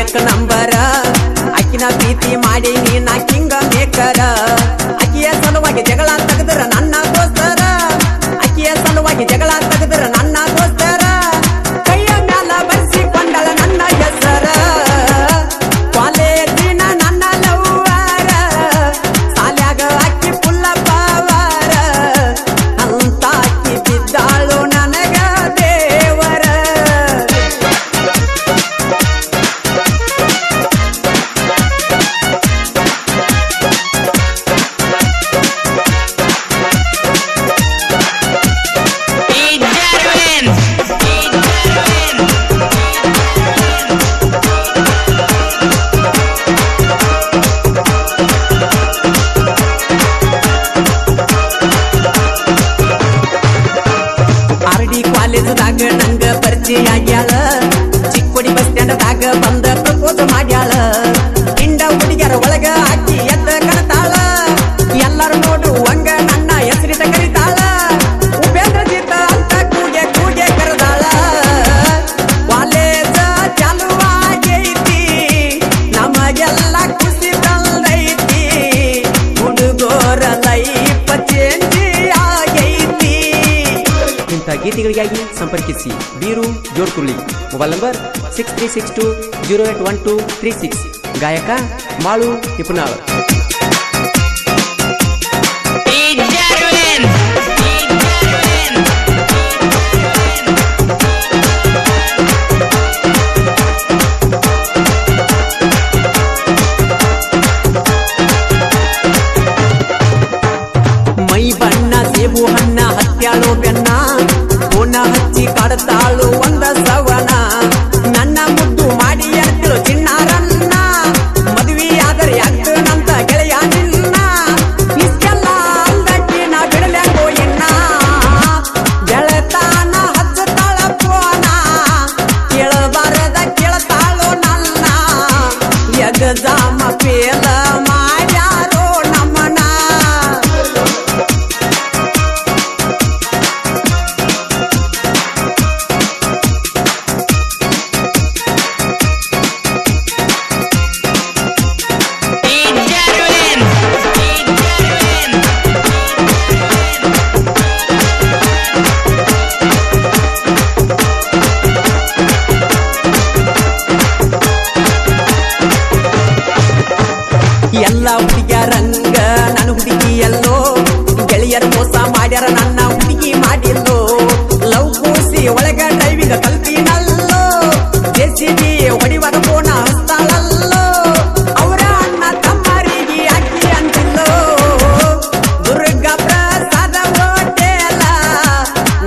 ಏಕ ನಂಬರ ಅಕ್ಕಿನ ಪ್ರೀತಿ ಮಾಡಿ ನೀನ ಕಿಂಗ ಮೇಕರ ಅಕ್ಕಿಯ ಸಲುವಾಗಿ ಜಗಳ ತೆಗೆದ್ರ ನನ್ನ ದೋಸ್ತರ ಅಕ್ಕಿಯ ಸಲುವಾಗಿ ಜಗಳ ತೆಗೆದ್ರ ನನ್ನ ದೋಸ್ತರ ಕೈಯ ಮ್ಯಾಲ ಬರ್ಸಿಕೊಂಡಳ ನನ್ನ ಹೆಸರ ಕಾಲೇಜಿನ ನನ್ನ ಲವ್ವಾರ ಸಾಲ್ಯಾಗ ಅಕ್ಕಿ ಪುಲ್ಲ ಪಾವಾರ ಅಂತ ಅಕ್ಕಿ ಬಿದ್ದಾಳು ನನಗ ದೇವರ ಕಾಲೇಜದಾಗ ನಂಗ ಪರಿಚಯ ಆಗ್ಯಾಳ ಚಿಕ್ಕೋಡಿ ಬಸ್ ಸ್ಟ್ಯಾಂಡದಾಗ ಬಂದ ಪ್ರಪೋಸ್ ಮಾಡ್ಯಾಳ ಹಿಂಡ ಹುಡುಗ್ಯಾರ ಒಳಗ ಹಾಕಿ ಎದ್ದ ಕಣತಾಳ ಎಲ್ಲಾರು ನೋಡು ಹಂಗ ನನ್ನ ಹೆಸರಿತ ಕರಿತಾಳ ಉಪೇಂದ್ರ ಜೀತ ಅಂತ ಕೂಗೆ ಕೂಗೆ ಕರೆದಾಳ ಕಾಲೇಜ ಚಾಲುವಾಗೈತಿ ನಮಗೆಲ್ಲ ಖುಷಿ ತಂದೈತಿ ಹುಡುಗೋರ ಲೈಫ್ ಚೇಂಜ್ ಆಗೈತಿ ಇಂಥ ಗೀತೆಗಳಿಗಾಗಿ ಸಂಪರ್ಕಿಸಿ ಬೀರು ಜೋಡ್ಕುರ್ಲಿ ಮೊಬೈಲ್ ನಂಬರ್ 6362081236 ಗಾಯಕ ಮಾಳು ತಿಪ್ಪನಾಳ್ ಮೈ ಬಣ್ಣ ಸೇಬು ಹಣ್ಣ ಹತ್ಯಾಳು ಬೆನ್ನ ಪೋನ ಹಚ್ಚಿ ಕಾಡ್ತಾಳು ಒಂದ ಸವನ ನನ್ನ ಮುದ್ದು ಮಾಡಿ ಎಡ್ತಿಳು ಚಿಣ್ಣಾರನ್ನ ಮದುವೆ ಆದರೆ ಆಗ್ತನಂತ ಗೆಳೆಯ ನಿನ್ನ ಇಷ್ಟೆಲ್ಲ ಅಲ್ಲಕ್ಕಿ ನಾ ಬಿಡಲೆಂಗೋ ಇನ್ನ ಗೆಳತಾನ ಹಚ್ಚತಾಳ ಪೋನ ಕೇಳಬಾರದ ಕೇಳ್ತಾಳು ನನ್ನ ಎಗಜಾಮ ಪೇಲ ಮಾಡ್ಯಾರೋ ನಮ್ಮನ ಎಲ್ಲ ಹುಡುಗಿಯರಂಗ ನನ್ನ ಹುಡುಗಿ ಎಲ್ಲೋ ಗೆಳೆಯರ ಮೋಸ ಮಾಡ್ಯಾರ ನನ್ನ ಹುಡುಗಿ ಮಾಡಿಲ್ಲೋ ಲವ್ ಕೂಸಿ ಒಳಗ ಡ್ರೈವಿಂಗ್ ಕಲ್ತಿನಲ್ಲೋ ಜೆಸಿಬಿ ಹೊಡಿವಾಗ ಫೋನ ಹಸ್ತಾಳಲ್ಲೋ ಅವರ ಅಣ್ಣ ತಮ್ಮರಿಗೆ ಅಕ್ಕಿ ಅಂತಿಲ್ಲೋ ದುರ್ಗಾ ಪ್ರಸಾದ ಹೋಟೆಲ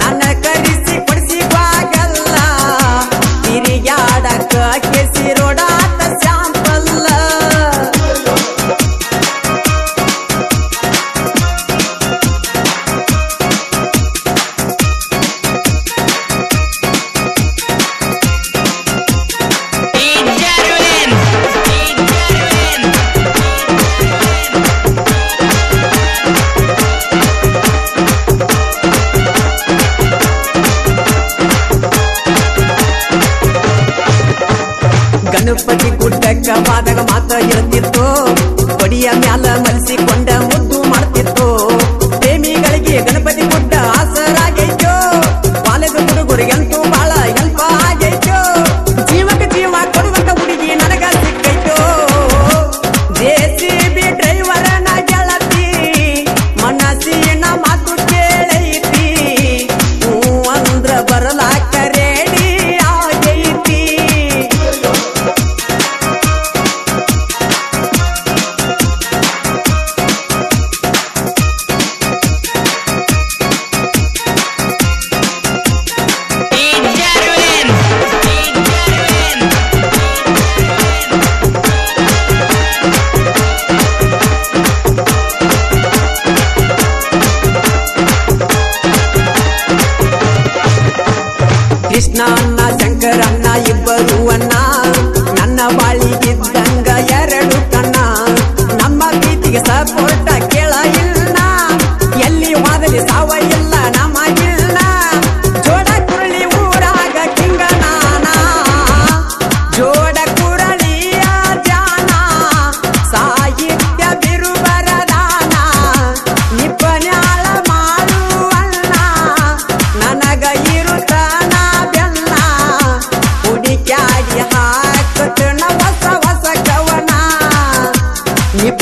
ನನ್ನ ಕರಿಸಿ ಕೊಡಿಸಿವಾಗಲ್ಲ ತಿರುಗಾಡಕ ಕೆಸಿ ರೋಡಾತ ಶಾಂಪಲ್ಲ ಗಣಪತಿ ಗುಡ್ಡಕ್ಕ ಬಾದಾಗ ಮಾತ ಇರುತ್ತಿತ್ತು ಕೊಡಿಯ ಮ್ಯಾಲ ಮಲಸಿಕೊಂಡ ಮುದ್ದು ಮಾಡ್ತಿತ್ತು ಪ್ರೇಮಿಗಳಿಗೆ ಗಣಪತಿ ಗುಡ್ಡ ಆಸರಾಗೈತೋ ಕಾಲೇಜು ಹುಡುಗರಿಗಂತೂ ಬಹಳ ಹೆಲ್ಪ ಆಗೈತೋ ಜೀವಕ್ಕೆ ಜೀವ ಕೊಡುವಂತ ಹುಡುಗಿ ನನಗ ಸಿಕ್ಕೈತೋ ಜೆಸಿಬಿ ಡ್ರೈವರನ ಗೆಳತಿ ಮನಸ್ಸಿನ ಮಾತು ಕೇಳೈತಿ ಹೂ ಅಂದ್ರ ಬರಲಾಕ ರೆಡಿ ಆಗೈತಿ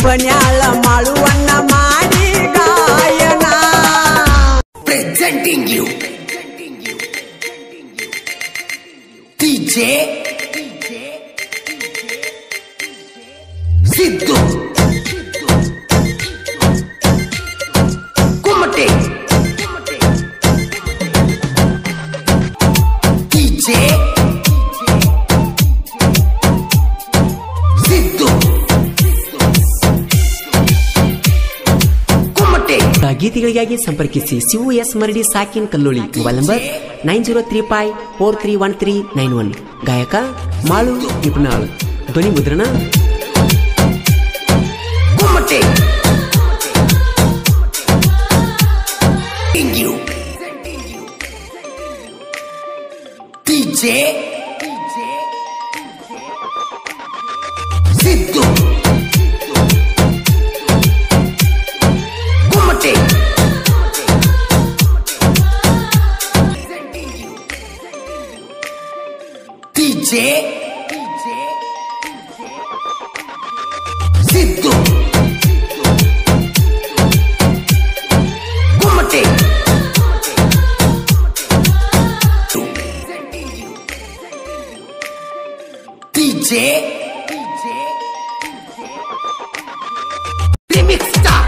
ಪನ್ಯಾಳ ಮಾಳುವನ್ನ ಮಾಡಿ ಗಾಯನ. Presenting you DJ Siddu Kumate DJ Siddu Kumate. ಗೀತೆಗಳಿಗಾಗಿ ಸಂಪರ್ಕಿಸಿ ಶಿವು ಎಸ್ ಮರಡಿ ಸಾಕಿನ್ ಕಲ್ಲೋಳಿ. Mobile number 9035431391. ಗಾಯಕ ಮಾಳು ಇಬ್ನಾಳ್. ಧ್ವನಿ ಮುದ್ರಣ Kumate. DJ Siddu Kumate. DJ Siddu Kumate. DJ Remix Star.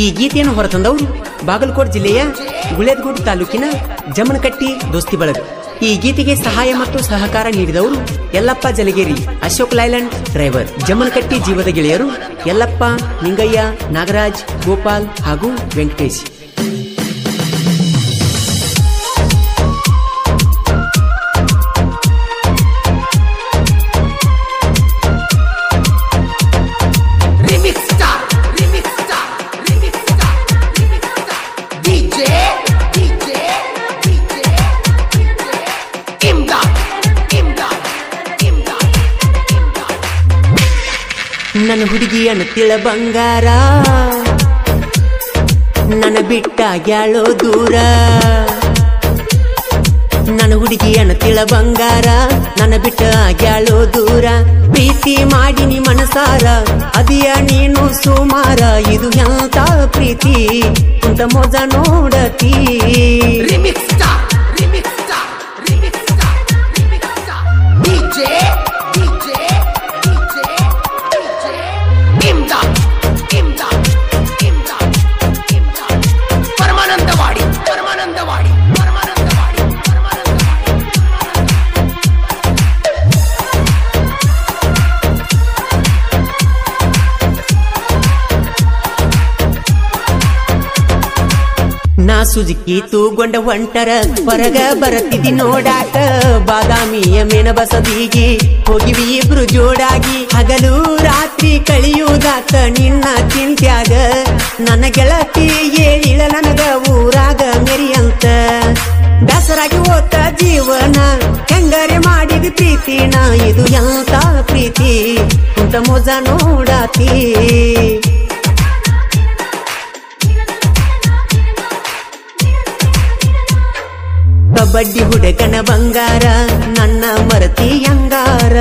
ಈ ಗೀತೆಯನ್ನು ಹೊರತಂದವರು ಬಾಗಲಕೋಟೆ ಜಿಲ್ಲೆಯ ಗುಳೇದಗುಡ್ ತಾಲೂಕಿನ ಜಮನಕಟ್ಟಿ ದೋಸ್ತಿ ಬಳಗ. ಈ ಗೀತೆಗೆ ಸಹಾಯ ಮತ್ತು ಸಹಕಾರ ನೀಡಿದವರು ಯಲ್ಲಪ್ಪ ಜಲಗೇರಿ, ಅಶೋಕ್ ಲೈಲ್ಯಾಂಡ್ ಡ್ರೈವರ್, ಜಮನಕಟ್ಟಿ ಜೀವದ ಗೆಳೆಯರು ಯಲ್ಲಪ್ಪ, ನಿಂಗಯ್ಯ, ನಾಗರಾಜ್, ಗೋಪಾಲ್ ಹಾಗೂ ವೆಂಕಟೇಶ್. ನನ್ನ ಹುಡುಗಿಯನ್ನು ತಿಳ ಬಂಗಾರ, ನನ್ನ ಬಿಟ್ಟ ಗ್ಯಾಳೋ ದೂರ. ನನ್ನ ಹುಡುಗಿಯನ್ನು ತಿಳ ಬಂಗಾರ, ನನ್ನ ಬಿಟ್ಟ ಗ್ಯಾಳೋ ದೂರ. ಪ್ರೀತಿ ಮಾಡಿನಿ ಮನಸಾರ, ಅದಿಯ ನೀನು ಸುಮಾರ. ಇದು ಎಂತ ಪ್ರೀತಿ ಕುಂತ ಮೋಜ ನೋಡತಿ. ನಾ ಸುಜುಕಿ ತೂಗೊಂಡ ಹೊಂಟರ ಹೊರಗ ಬರತಿದಿ ನೋಡಾಕ. ಬಾದಾಮಿಯ ಮೇನ ಬಸದಿಗಿ ಹೋಗಿವಿ ಇಬ್ರು ಜೋಡಾಗಿ. ಹಗಲು ರಾತ್ರಿ ಕಳಿಯುವುದಾತ ನಿನ್ನ ಚಿಂತ್ಯಾಗ. ನನ್ನ ಗೆಳತಿ ಹೇಳಿಳ ನನಗ ಊರಾಗ ಮೆರಿಯಂತ. ಬೇಸರಾಗಿ ಹೋತ ಜೀವನ ಹೆಂಗರೆ ಮಾಡಿದ ಪ್ರೀತಿನ. ಇದು ಎಂತ ಪ್ರೀತಿ ಕುಂತ ಮೋಜ ನೋಡಾತಿ. ಕಬಡ್ಡಿ ಹುಡುಗನ ಬಂಗಾರ, ನನ್ನ ಮರತಿ ಅಂಗಾರ.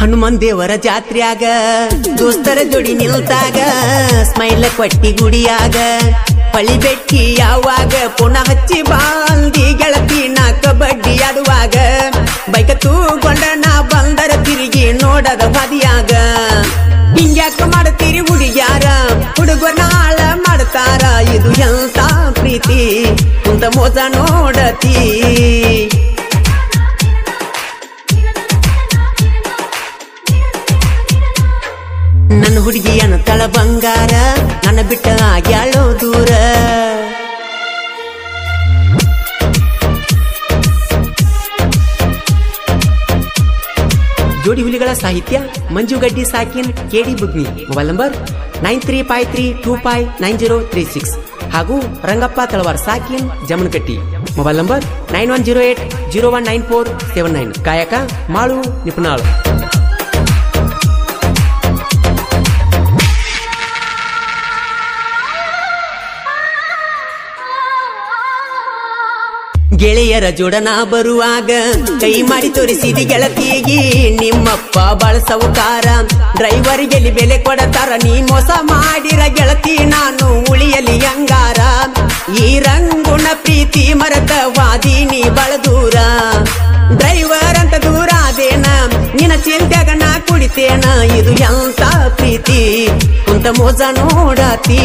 ಹನುಮನ್ ದೇವರ ಜಾತ್ರ್ಯಾಗ ದೋಸ್ತರ ಜೋಡಿ ನಿಲ್ತಾಗ. ಸ್ಮೈಲ್ ಕೊಟ್ಟಿ ಗುಡಿಯಾಗ ಪಳಿ ಬೆಟ್ಟಿ ಯಾವಾಗ. ಪುನಃ ಹಚ್ಚಿ ಬಾಂದಿ ಗೆಳತಿ ನಾ ಕಬಡ್ಡಿ ಆಡುವಾಗ. ಬೈಕ ತೂಗೊಂಡ ನಾ ಬಂದರ ತಿರುಗಿ ನೋಡದ ಬದಿಯಾಗ. ಹಿಂಗ್ಯಾಕ ಮಾಡ್ತೀರಿ ಹುಡುಗ್ಯಾರ, ಹುಡುಗನ ಹಾಳ ಮಾಡ್ತಾರ. ಇದು ಎಂತ ಪ್ರೀತಿ ಕುಂತ ಮೋಜ ನೋಡತಿ. ನನ್ನ ಹುಡುಗಿಯನ್ನ ತಳ ಬಂಗಾರ, ನನ್ನ ಬಿಟ್ಟ ಆಗ್ಯಾಳೋ ದೂರ. ಜೋಡಿ ಹುಲಿಗಳ ಸಾಹಿತ್ಯ ಮಂಜುಗಡ್ಡಿ ಸಾಕಿನ್ ಕೆಡಿ ಬುಗ್ನಿ. ಮೊಬೈಲ್ ನಂಬರ್ 9353259036 ಹಾಗೂ ರಂಗಪ್ಪ ತಳವಾರ್ ಸಾಕಿನ್ ಜಮನಕಟ್ಟಿ. Mobile number 9108019479. ಕಾಯಕ ಮಾಳು ನಿಪುಣಾಳು. ಗೆಳೆಯರ ಜೋಡನ ಬರುವಾಗ ಕೈ ಮಾಡಿ ತೋರಿಸಿದಿ ಗೆಳತಿಗಿ, ನಿಮ್ಮಪ್ಪ ಬಾಳ ಸೌಕಾರ ಡ್ರೈವರ್ಗೆಲ್ಲಿ ಬೆಲೆ ಕೊಡತಾರ, ನೀ ಮೋಸ ಮಾಡಿರ ಗೆಳತಿ ನಾನು ಉಳಿಯಲಿ ಹಂಗಾರ. ಈ ರಂಗುಣ ಪ್ರೀತಿ ಮರತ ವಾದಿನಿ ಬಾಳ ದೂರ, ಡ್ರೈವರ್ ಅಂತ ದೂರ ಅದೇನ ನಿನ್ನ ಚಿಂತ್ಯಾಗ ನಾ ಕುಡಿತೇನ. ಇದು ಎಂತ ಪ್ರೀತಿ ಕುಂತ ಮೋಸ ನೋಡತಿ.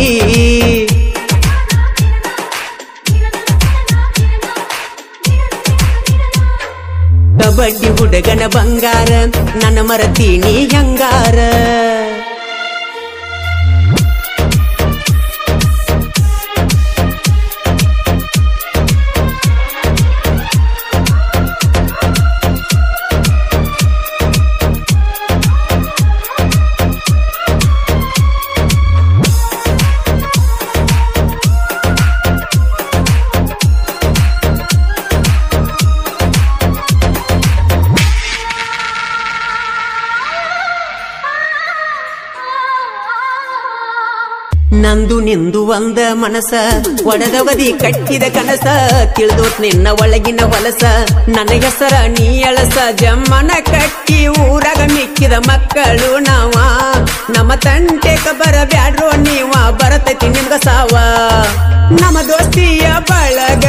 ಕಬಡ್ಡಿ ಹುಡುಗನ ಬಂಗಾರ ನನ್ನ ಮರತೀನಿ ಹಂಗಾರ. ನಂದು ನಿಂದು ಒಂದ ಮನಸ ಒಡದವದಿ ಕಟ್ಟಿದ ಕನಸ, ತಿಳಿದೋತ್ ನಿನ್ನ ಒಳಗಿನ ಹೊಲಸ ನನ್ನ ಹೆಸರ ನೀ ಎಳಸ. ಜಮ್ಮನ ಕಟ್ಟಿ ಊರಾಗ ಮಿಕ್ಕಿದ ಮಕ್ಕಳು ನಾವ, ನಮ್ಮ ತಂಟೆಕ ಬರಬ್ಯಾಡ್ರೋ ನೀವ, ಬರತೈತಿ ನಿಮ್ಗ ಸಾವ. ನಮ್ಮ ದೋಸ್ತಿಯ ಬಳಗ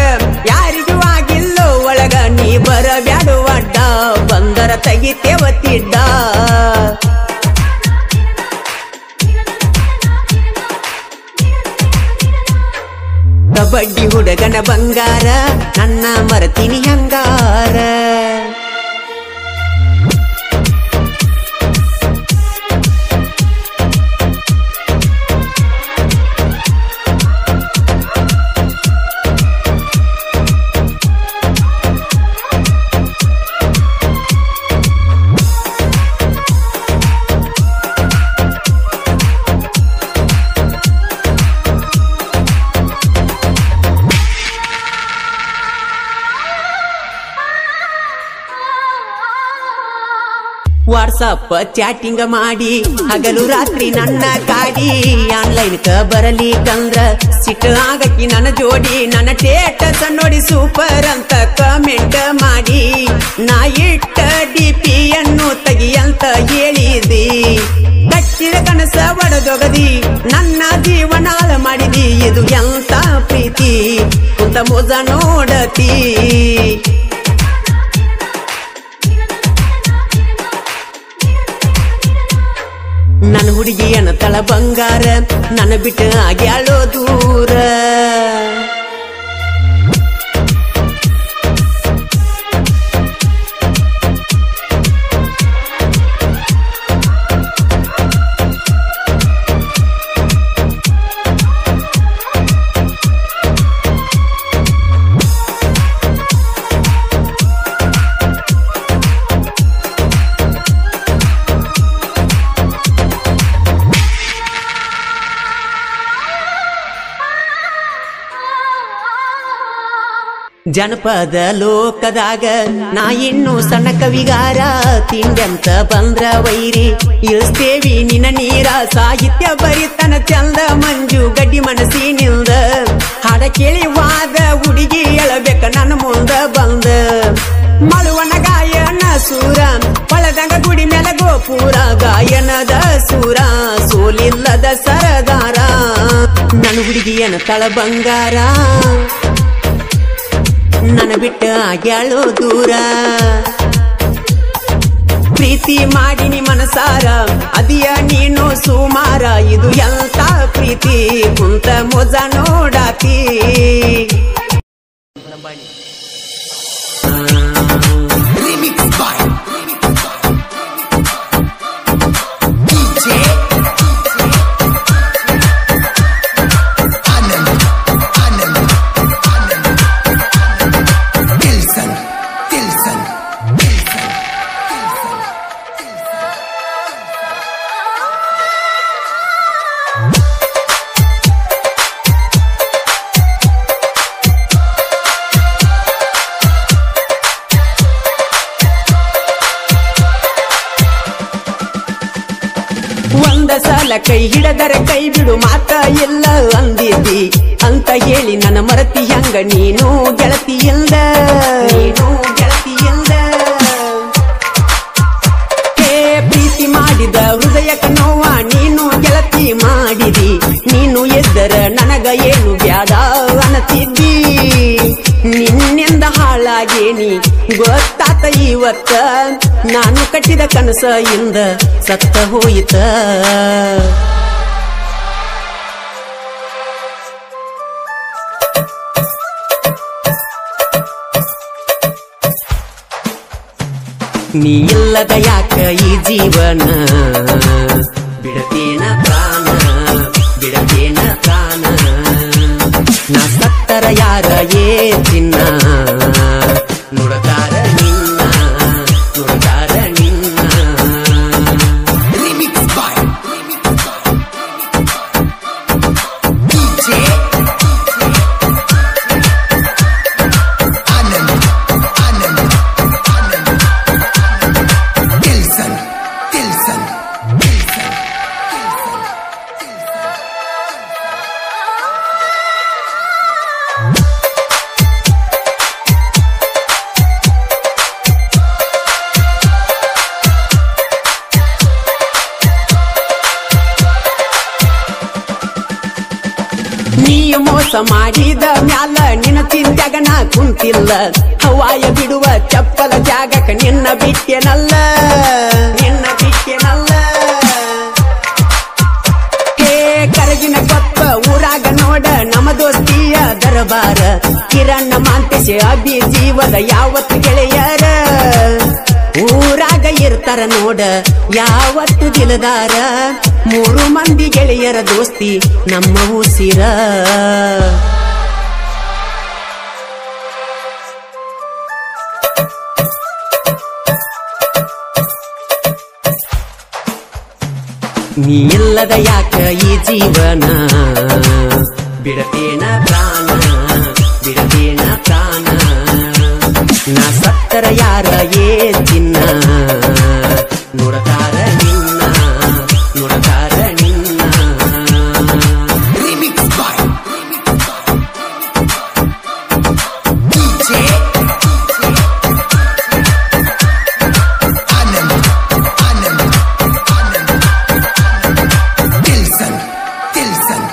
ಯಾರಿಗೂ ಆಗಿಲ್ಲೋ ಒಳಗ, ನೀ ಬರಬ್ಯಾಡು ಅಡ್ಡ ಬಂದರ ತೆಗಿತೇವ ತಿಡ್ಡ. ಕಬಡ್ಡಿ ಹುಡುಗನ ಬಂಗಾರ ನನ್ನ ಮರತೀನಿ ಹಂಗಾರ. ವಾಟ್ಸಪ್ ಚಾಟಿಂಗ್ ಮಾಡಿ ಹಗಲು ರಾತ್ರಿ ನನ್ನ ಕಾಡಿ, ಆನ್ಲೈನ್ ಕ ಬರಲಿ ಕಂದ್ರ ಸಿಟ್ಟು ಆಗಕ್ಕಿ ನನ್ನ ಜೋಡಿ. ನನ್ನ ಸ್ಟೇಟಸ್ ನೋಡಿ ಸೂಪರ್ ಅಂತ ಕಮೆಂಟ್ ಮಾಡಿ, ನಾ ಇಟ್ಟ ಡಿಪಿಯನ್ನು ತೆಗಿಯಂತ ಹೇಳಿದಿ. ಕಚ್ಚಿದ ಕನಸ ಒಡದೊಗದಿ ನನ್ನ ಜೀವನ ಹಾಳ ಮಾಡಿದಿ, ಇದು ಎಂತ ಪ್ರೀತಿ ಕುಂತ ಮೋಸ ನೋಡತಿ. ನನ್ನ ಹುಡುಗಿಯನ ತಳ ಬಂಗಾರ ನನ್ನ ಬಿಟ್ಟು ಆಗ್ಯಾಳೋ ದೂರ. ಜನಪದ ಲೋಕದಾಗ ನಾ ಇನ್ನು ಸಣ್ಣ ಕವಿಗಾರ, ತಿಂಡಂತ ಬಂದ್ರ ವೈರಿ ಇಳಿಸ್ತೇವಿ ನಿನ್ನ ನೀರ. ಸಾಹಿತ್ಯ ಬರಿತನ ಚಂದ ಮಂಜು ಗಡ್ಡಿ ಮನಸ್ಸಿನಿಂದ, ಹಾಡ ಕೇಳಿ ವಾದ ಹುಡುಗಿ ಎಳಬೇಕ ನನ್ನ ಮುಂದ ಬಂದ. ಮಳುವನ ಗಾಯನ ಸೂರ ಹೊಳದಂಗ ಗುಡಿ ಮೇಲೆ ಗೋಪುರ, ಗಾಯನದ ಸೂರ ಸೋಲಿಲ್ಲದ ಸರದಾರ. ನನ್ನ ಹುಡುಗಿಯನ ತಳ ಬಂಗಾರ ನನ್ನ ಬಿಟ್ಟ ಆಗ್ಯಾಳೋ ದೂರ. ಪ್ರೀತಿ ಮಾಡಿನಿ ಮನಸಾರ ಅದಿಯ ನೀನು ಸುಮಾರ, ಇದು ಎಂತ ಪ್ರೀತಿ ಕುಂತ ಮೋಜ ನೋಡಾತಿ. ಇಲ್ಲ ಕೈ ಹಿಡದರೆ ಕೈ ಬಿಡು ಮಾತ ಇಲ್ಲ ಅಂದಿದ್ದಿ ಅಂತ ಹೇಳಿ ನನ್ನ ಮರತಿ ಹಂಗ ನೀನು ಗೆಳತಿ ಇಲ್ದ ಪ್ರೀತಿ ಮಾಡಿದ ಹೃದಯಕ ನೋವ ನೀನು ಗೆಳತಿ ಮಾಡಿದಿ ನೀನು ಎದ್ದರ ನನಗ ಏನು ಬ್ಯಾಡ ಅನ್ನತಿದ್ದಿ ನಿನ್ನಿಂದ ಹಾಳಾಗೇನಿ ಗೊತ್ತಾತ ಇವತ್ತ ನಾನು ಕಟ್ಟಿದ ಕನಸ ಇಂದ ಸತ್ತ ಹೋಯಿತ ನೀ ಇಲ್ಲದ ಯಾಕ ಈ ಜೀವನ ಬಿಡತೇನ ಪ್ರಾಣ ಬಿಡತೇನ ಪ್ರಾಣ ನಾ ಸತ್ತರ ಯಾರ ಏ ಚಿನ್ನ ನುಡತಾರ ನಿನ್ನ ನುಡತಾರ ನಿನ್ನ remix by DJ Anand Anand Tilson Tilson ನೀ ಮೋಸ ಮಾಡಿದ ಮ್ಯಾಲ ನಿನ್ನ ಚಿಂತ್ಯಾಗ ನಾ ಕುಂತಿಲ್ಲ ಹವಾಯ ಬಿಡುವ ಚಪ್ಪಲ ಜಾಗಕ ನಿನ್ನ ಬಿಟ್ಟೆನಲ್ಲ ಹೇ ಕರಗಿನ ಕೊಪ್ಪ ಊರಾಗ ನೋಡ ನಮ್ಮ ದೋಸ್ತಿಯ ದರಬಾರ ಕಿರಣ್ಣ ಮಾಂತೇಶ ಅಭಿ ಜೀವದ ಯಾವತ್ತು ಗೆಳೆಯರ ಊರಾಗ ಇರ್ತಾರ ನೋಡ ಯಾವತ್ತು ದಿಲದಾರ 3 ಮಂದಿ ಗೆಳೆಯರ ದೋಸ್ತಿ ನಮ್ಮ ಉಸಿರ ನೀ ಇಲ್ಲದ ಯಾಕ ಈ ಜೀವನ ಬಿಡತೇನ ಪ್ರಾಣ ಬಿಡತೇನ ಪ್ರಾಣ ನಾ ಸತ್ತರ ಯಾರ ಏ ಚಿನ್ನ ನುಡತಾರ ನಿನ್ನ ನುಡತಾರ ನಿನ್ನ remix by DJ Anand Anand Tilson Tilson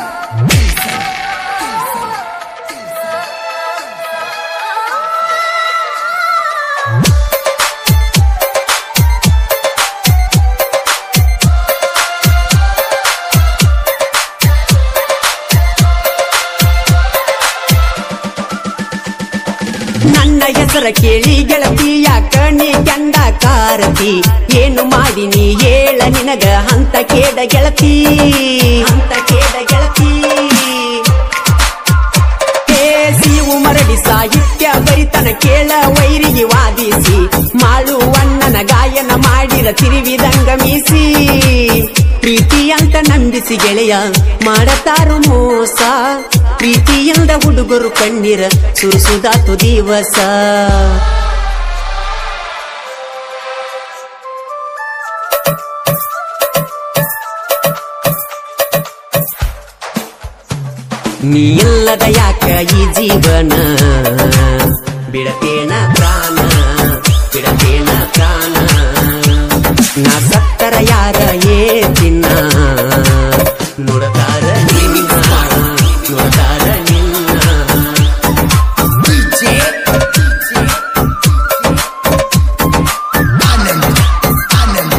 ನನ್ನ ಹೆಸರ ಕೇಳಿ ಗೆಳತಿ ಯಾಕ ನೀ ಗಂಡ ಕಾರತಿ ಏನು ಮಾಡಿ ನೀ ಹೇಳ ನಿನಗ ಹಂತ ಕೇಡ ಗೆಳತಿ ಸಿವು ಮರಡಿ ಸಾಹಿತ್ಯ ಬರಿತನ ಕೇಳ ವೈರಿಗೆ ವಾದಿಸಿ ಮಾಳುವಣ್ಣನ ಗಾಯನ ಮಾಡಿರ ತಿರುವಿದಂಗ ಮೀಸಿ ಪ್ರೀತಿ ಅಂತ ನಂಬಿಸಿ ಗೆಳೆಯ ಮಾಡತಾರು ಮೋಸ ಪ್ರೀತಿಯಿಂದ ಹುಡುಗರು ಕಣ್ಣೀರ ಸುರಿಸುದಾತು ದಿವಸ ನೀ ಇಲ್ಲದ ಯಾಕ ಈ ಜೀವನ ಬಿಡತೇನ ಪ್ರಾಣ ಬಿಡತೇನ ಪ್ರಾಣ ನಾ ಸತ್ತರ ಯಾರ ಏ ಚಿನ್ನ ನುಡತಾರ ನಿನ್ನ ನುಡತಾರ ನಿನ್ನ ಡಿಜೆ ಆನಂದ್ ಆನಂದ್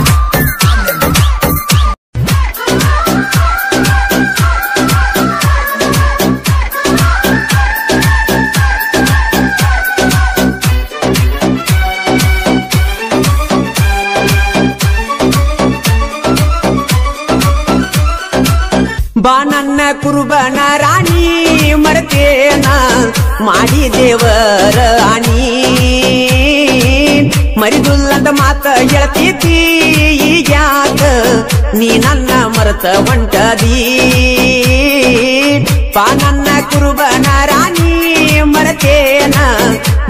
ಬಾ ನನ್ನ ಕುರುಬನ ರಾಣಿ ಮರತೇನ ಮಾಡಿ ದೇವರ ಆಣಿ ಮರಿದುಲ್ಲಂತ ಮಾತ ಹೇಳ್ತಿದ್ದಿ ಈಗ್ಯಾಕ ನೀ ನನ್ನ ಮರತ ಹೊಂಟದಿ ಬಾ ನನ್ನ ಕುರುಬನ ರಾಣಿ ಮರತೇನ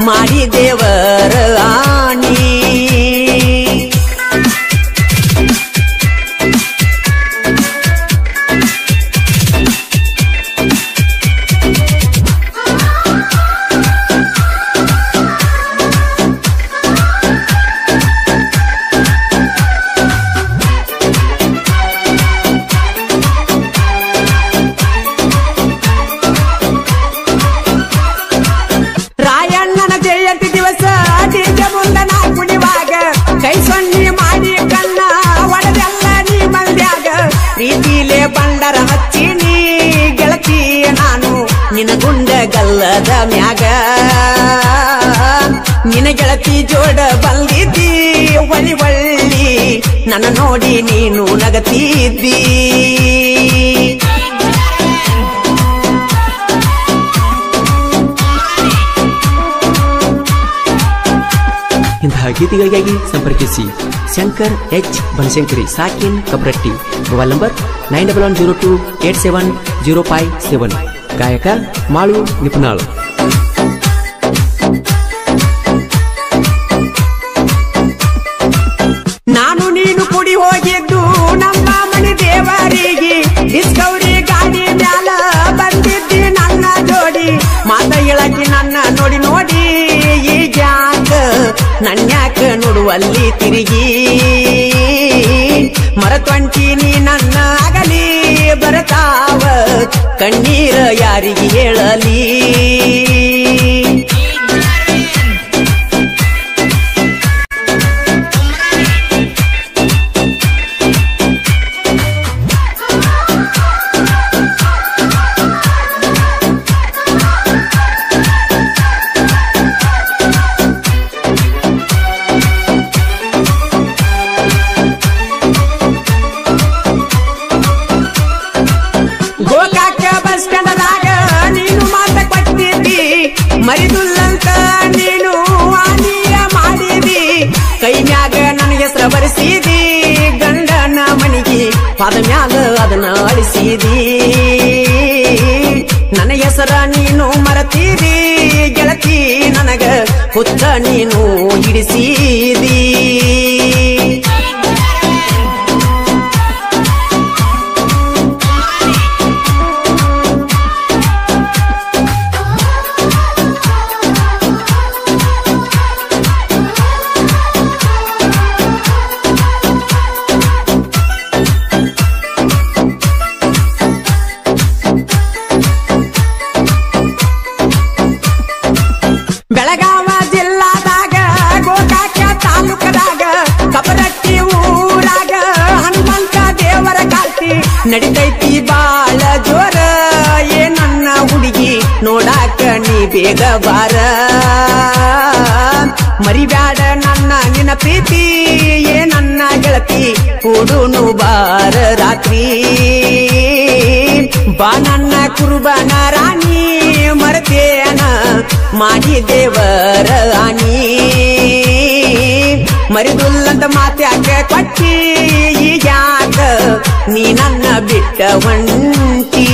ಮಾಡಿ ದೇವರ ಆಣಿ ಬೆಟ್ಟದ ಮ್ಯಾಗ ನಿನ ಗೆಳತಿ ಜೋಡ ಬಂದಿದ್ದಿ ಒಳ್ಳಿ ಒಳ್ಳಿ ನನ್ನ ನೋಡಿ ನೀನು ನಗತಿದ್ದಿ ಇಂತಹ ಗೀತೆಗಳಿಗಾಗಿ ಸಂಪರ್ಕಿಸಿ ಶಂಕರ್ ಎಚ್ ಬನಶಂಕರಿ ಸಾಕಿನ್ ಕಬ್ರಟ್ಟಿ ಮೊಬೈಲ್ ನಂಬರ್ 9102870557 ಗಾಯಕ ಮಾಳು ನಿಪುಣಾಳು ನಾನು ನೀನು ಕುಡಿ ಹೋಗಿದ್ದು ನಮ್ಮ ಮನೆ ದೇವರಿಗೆ ಡಿಸ್ಕವರಿ ಗಾಡಿ ಮ್ಯಾಲ ಬಂದಿದ್ದಿ ನನ್ನ ಜೋಡಿ ಮಾತ ಹೇಳಕಿ ನನ್ನ ನೋಡಿ ನೋಡಿ ಈಗ್ಯಾಕ ನನ್ಯಾಕ ನೋಡುವಲ್ಲಿ ತಿರುಗಿ ಮರತೊಂಟಿನಿ ನನ್ನ ಆಗಲಿ ಬರತಾವ ಕಣ್ಣೀರ ಯಾರಿಗೆ ಹೇಳಲಿ ಮರಿದುಲ್ಲಂತ ನೀನು ಆನಿಯ ಮಾಡಿದಿ ಕೈ ಮ್ಯಾಗ ನನ್ನ ಹೆಸರ ಬರೆಸಿದಿ ಗಂಡನ ಮನಿಗೆ ಪಾದ ಮ್ಯಾಗ ಅದನ್ನ ಅಳಿಸಿದಿ ನನ್ನ ಹೆಸರ ನೀನು ಮರತಿದಿ ಗೆಳತಿ ನನಗ ಹುತ್ತ ನೀನು ಹಿಡಿಸಿದಿ ಬೆಳಗಾವ ಜಿಲ್ಲಾದಾಗ ಗೋಕಾಕ ತಾಲೂಕದಾಗ ಕಬರಟ್ಟಿ ಊರಾಗ ಹನುಮಂತ ದೇವರ ಕಾಲ್ತಿ ನಡಿತೈತಿ ಬಾಳ ಜೋರ ಏ ನನ್ನ ಹುಡುಗಿ ನೋಡಾಕ ನೀ ಬೇಗ ಬಾರ ಮರಿಬ್ಯಾಡ ನನ್ನ ನಿನ್ನ ಪ್ರೀತಿ ಏ ನನ್ನ ಗೆಳತಿ ಕೂಡುನು ಬಾರ ರಾತ್ರಿ ಬಾ ನನ್ನ ಕುರುಬನ ರಾಣಿ ಮರತೇನ ಮಾಡಿ ದೇವರ ಆನಿ ಮರಿದುಲ್ಲಂತ ಮಾತ್ಯಾಕ ಕೊಟ್ಟಿ ಈಗ್ಯಾಕ ನೀ ನನ್ನ ಬಿಟ್ಟ ಹೊಂಟಿ